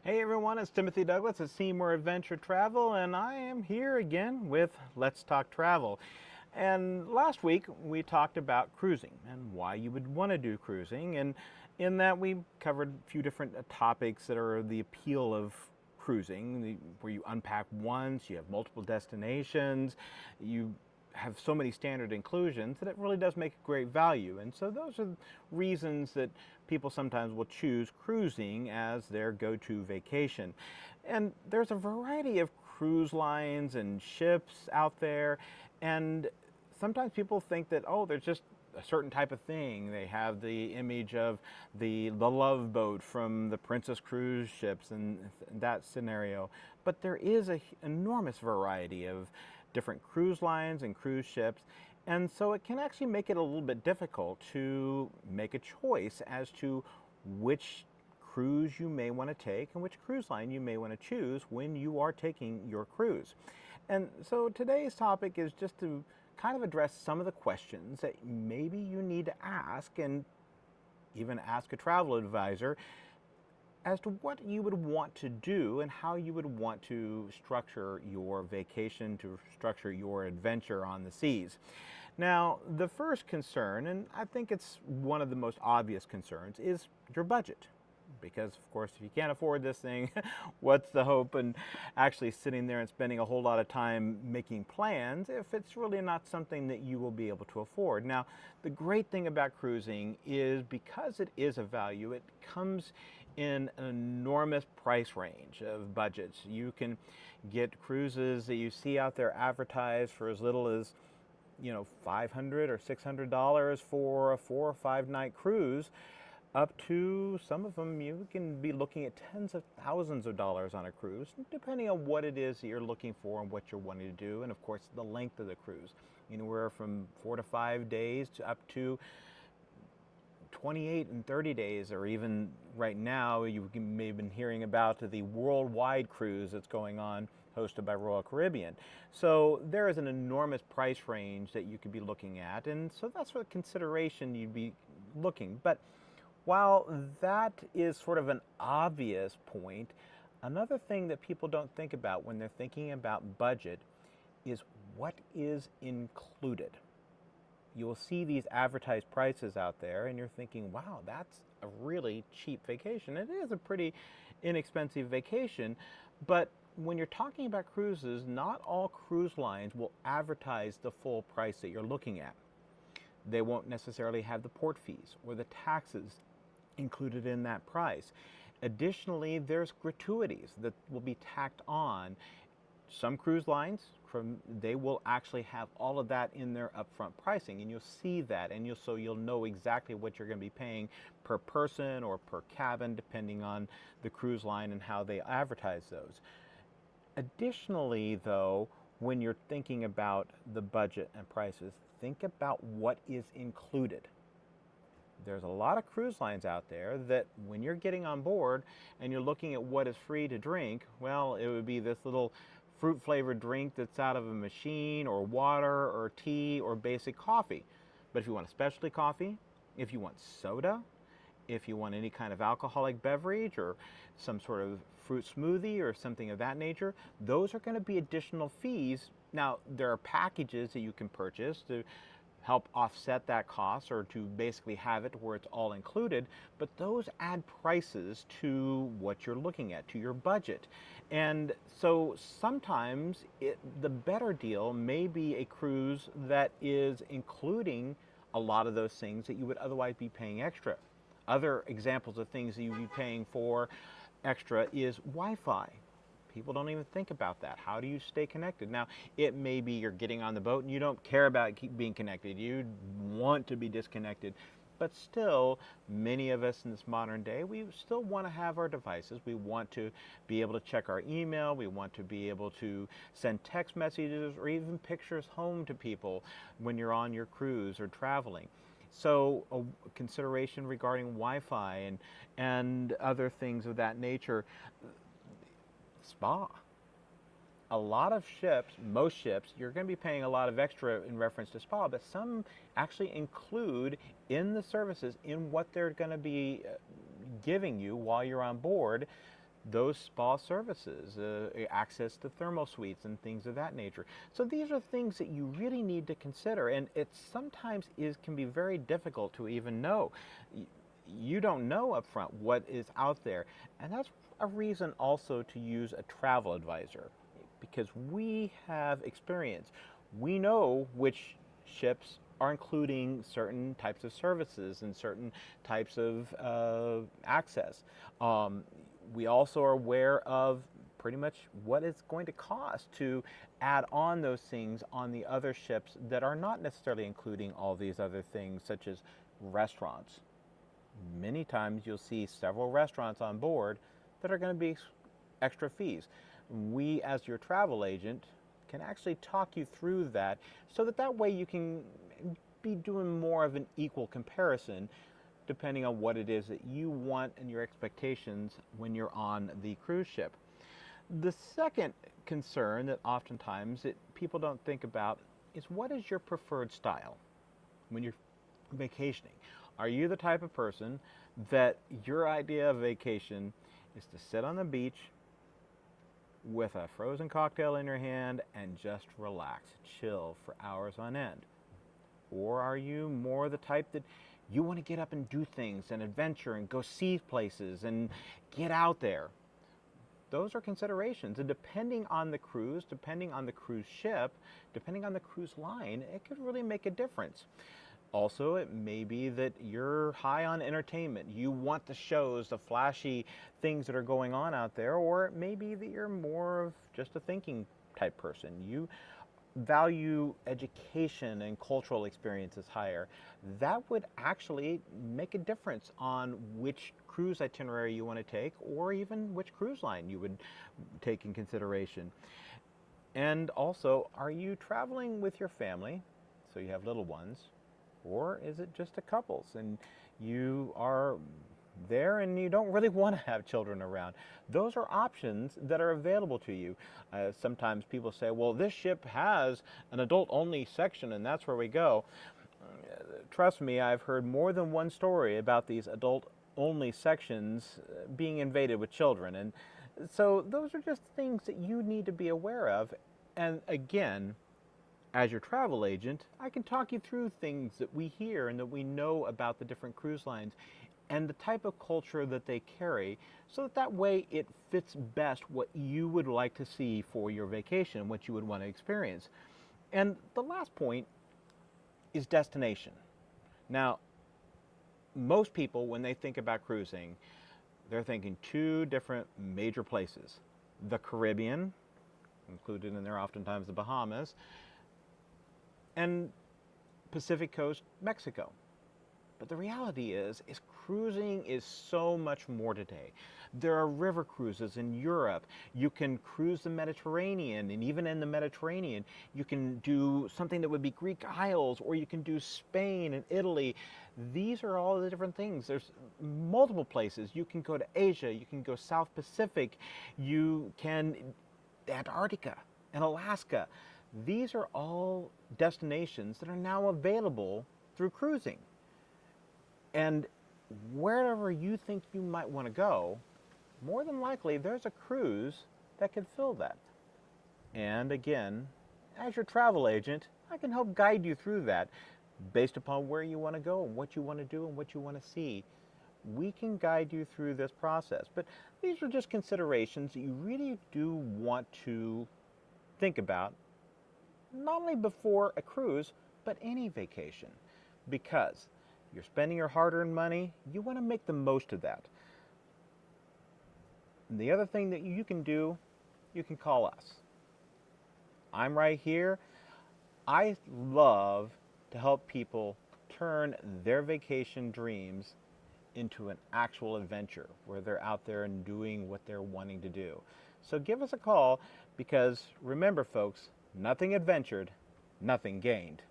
Hey everyone, it's Timothy Douglas at Seymour Adventure Travel, and I am here again with Let's Talk Travel. And last week we talked about cruising and why you would want to do cruising, and in that we covered a few different topics that are the appeal of cruising, where you unpack once, you have multiple destinations, you have so many standard inclusions that it really does make a great value. And so those are reasons that people sometimes will choose cruising as their go-to vacation. And there's a variety of cruise lines and ships out there, and sometimes people think that, oh, they're just a certain type of thing. They have the image of the love boat from the Princess cruise ships and that scenario. But there is an enormous variety of different cruise lines and cruise ships. And so it can actually make it a little bit difficult to make a choice as to which cruise you may want to take and which cruise line you may want to choose when you are taking your cruise. And so today's topic is just to kind of address some of the questions that maybe you need to ask, and even ask a travel advisor as to what you would want to do and how you would want to structure your vacation, to structure your adventure on the seas. Now, the first concern, and I think it's one of the most obvious concerns, is your budget. Because, of course, if you can't afford this thing, what's the hope in actually sitting there and spending a whole lot of time making plans if it's really not something that you will be able to afford? Now, the great thing about cruising is because it is a value, it comes in an enormous price range of budgets. You can get cruises that you see out there advertised for as little as $500 or $600 for a 4 or 5 night cruise, up to some of them you can be looking at tens of thousands of dollars on a cruise, depending on what it is that you're looking for and what you're wanting to do, and of course the length of the cruise, anywhere from 4 to 5 days to up to 28 and 30 days, or even right now you may have been hearing about the worldwide cruise that's going on, hosted by Royal Caribbean. So there is an enormous price range that you could be looking at, and so that's what consideration you'd be looking. But while that is sort of an obvious point, another thing that people don't think about when they're thinking about budget is what is included. You'll see these advertised prices out there and you're thinking, wow, that's a really cheap vacation. It is a pretty inexpensive vacation, but when you're talking about cruises, not all cruise lines will advertise the full price that you're looking at. They won't necessarily have the port fees or the taxes included in that price. Additionally, there's gratuities that will be tacked on. Some cruise lines, they will actually have all of that in their upfront pricing, and you'll see that, and you'll know exactly what you're going to be paying per person or per cabin, depending on the cruise line and how they advertise those. Additionally, though, when you're thinking about the budget and prices, think about what is included. There's a lot of cruise lines out there that when you're getting on board and you're looking at what is free to drink, well, it would be this little fruit flavored drink that's out of a machine, or water or tea or basic coffee. But if you want a specialty coffee, if you want soda, if you want any kind of alcoholic beverage or some sort of fruit smoothie or something of that nature, those are going to be additional fees. Now, there are packages that you can purchase to help offset that cost, or to basically have it where it's all included, but those add prices to what you're looking at, to your budget. And so sometimes the better deal may be a cruise that is including a lot of those things that you would otherwise be paying extra. Other examples of things that you'd be paying for extra is Wi-Fi. People don't even think about that. How do you stay connected? Now, it may be you're getting on the boat and you don't care about being connected. You want to be disconnected. But still, many of us in this modern day, we still want to have our devices. We want to be able to check our email. We want to be able to send text messages or even pictures home to people when you're on your cruise or traveling. So a consideration regarding Wi-Fi and other things of that nature. Spa. A lot of ships, most ships, you're going to be paying a lot of extra in reference to spa, but some actually include in the services, in what they're going to be giving you while you're on board, those spa services, access to thermal suites and things of that nature. So these are things that you really need to consider, and it sometimes can be very difficult to even know. You don't know up front what is out there, and that's a reason also to use a travel advisor, because we have experience. We know which ships are including certain types of services and certain types of access. We also are aware of pretty much what it's going to cost to add on those things on the other ships that are not necessarily including all these other things, such as restaurants. Many times you'll see several restaurants on board that are going to be extra fees. We, as your travel agent, can actually talk you through that, so that way you can be doing more of an equal comparison depending on what it is that you want and your expectations when you're on the cruise ship. The second concern that oftentimes people don't think about is, what is your preferred style when you're vacationing? Are you the type of person that your idea of vacation is to sit on the beach with a frozen cocktail in your hand and just relax, chill for hours on end? Or are you more the type that you want to get up and do things and adventure and go see places and get out there? Those are considerations, and depending on the cruise, depending on the cruise ship, depending on the cruise line, it could really make a difference. Also, it may be that you're high on entertainment. You want the shows, the flashy things that are going on out there, or it may be that you're more of just a thinking type person. You value education and cultural experiences higher. That would actually make a difference on which cruise itinerary you want to take, or even which cruise line you would take in consideration. And also, are you traveling with your family, so you have little ones, or is it just a couples and you are there and you don't really want to have children around? Those are options that are available to you. Sometimes people say, well, this ship has an adult-only section and that's where we go. Trust me, I've heard more than one story about these adult-only sections being invaded with children. And so those are just things that you need to be aware of. And again, as your travel agent, I can talk you through things that we hear and that we know about the different cruise lines and the type of culture that they carry, so that way it fits best what you would like to see for your vacation, what you would want to experience. And the last point is destination. Now, most people, when they think about cruising, they're thinking two different major places: the Caribbean, included in there oftentimes the Bahamas, and Pacific Coast, Mexico. But the reality is cruising is so much more today. There are river cruises in Europe. You can cruise the Mediterranean, and even in the Mediterranean, you can do something that would be Greek Isles, or you can do Spain and Italy. These are all the different things. There's multiple places. You can go to Asia, you can go South Pacific, you can Antarctica and Alaska. These are all destinations that are now available through cruising. And wherever you think you might want to go, more than likely there's a cruise that can fill that. And again, as your travel agent, I can help guide you through that based upon where you want to go and what you want to do and what you want to see. We can guide you through this process. But these are just considerations that you really do want to think about, not only before a cruise, but any vacation. Because you're spending your hard-earned money, you want to make the most of that. And the other thing that you can do, you can call us. I'm right here. I love to help people turn their vacation dreams into an actual adventure where they're out there and doing what they're wanting to do. So give us a call, because remember, folks, nothing adventured, nothing gained.